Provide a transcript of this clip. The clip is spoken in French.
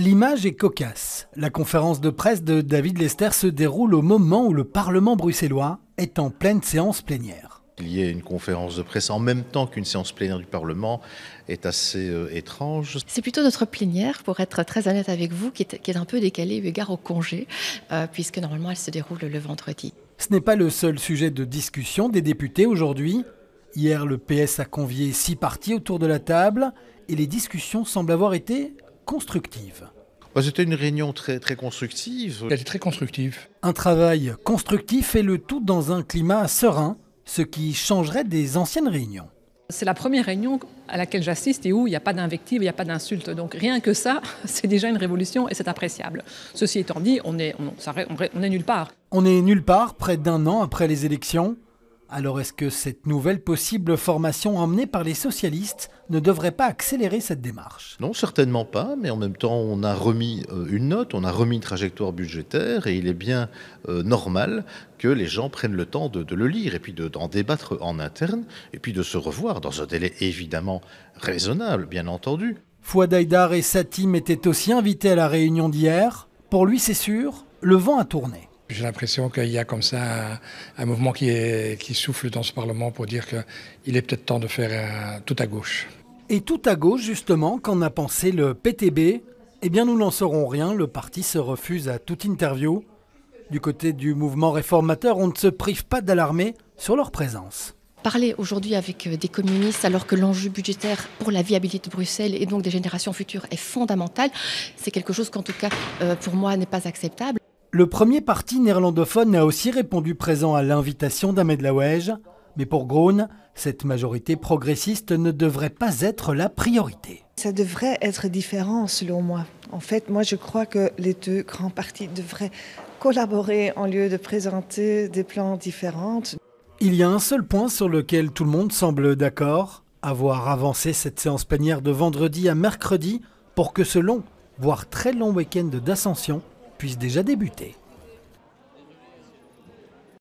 L'image est cocasse. La conférence de presse de David Lester se déroule au moment où le Parlement bruxellois est en pleine séance plénière. Qu'il y ait une conférence de presse en même temps qu'une séance plénière du Parlement est assez étrange. C'est plutôt notre plénière, pour être très honnête avec vous, qui est un peu décalée eu égard au congé, puisque normalement elle se déroule le vendredi. Ce n'est pas le seul sujet de discussion des députés aujourd'hui. Hier, le PS a convié 6 partis autour de la table et les discussions semblent avoir été constructives. C'était une réunion très constructive. Elle était très constructive. Un travail constructif et le tout dans un climat serein, ce qui changerait des anciennes réunions. C'est la première réunion à laquelle j'assiste et où il n'y a pas d'invective, il n'y a pas d'insulte. Donc rien que ça, c'est déjà une révolution et c'est appréciable. Ceci étant dit, on est nulle part. On est nulle part, près d'un an après les élections. Alors est-ce que cette nouvelle possible formation emmenée par les socialistes ne devrait pas accélérer cette démarche? Non, certainement pas, mais en même temps, on a remis une note, on a remis une trajectoire budgétaire et il est bien normal que les gens prennent le temps de le lire et puis d'en débattre en interne et puis de se revoir dans un délai évidemment raisonnable, bien entendu. Fouad Haïdar et sa team étaient aussi invités à la réunion d'hier. Pour lui, c'est sûr, le vent a tourné. J'ai l'impression qu'il y a comme ça un mouvement qui souffle dans ce Parlement pour dire qu'il est peut-être temps de faire tout à gauche. Et tout à gauche, justement, qu'en a pensé le PTB? Eh bien, nous n'en saurons rien. Le parti se refuse à toute interview. Du côté du mouvement réformateur, on ne se prive pas d'alarmer sur leur présence. Parler aujourd'hui avec des communistes alors que l'enjeu budgétaire pour la viabilité de Bruxelles et donc des générations futures est fondamental, c'est quelque chose qu'en tout cas, pour moi, n'est pas acceptable. Le premier parti néerlandophone a aussi répondu présent à l'invitation d'Ahmed Laouej. Mais pour Groen, cette majorité progressiste ne devrait pas être la priorité. Ça devrait être différent selon moi. En fait, moi je crois que les deux grands partis devraient collaborer en lieu de présenter des plans différents. Il y a un seul point sur lequel tout le monde semble d'accord, avoir avancé cette séance plénière de vendredi à mercredi pour que ce long, voire très long week-end d'ascension puisse déjà débuter.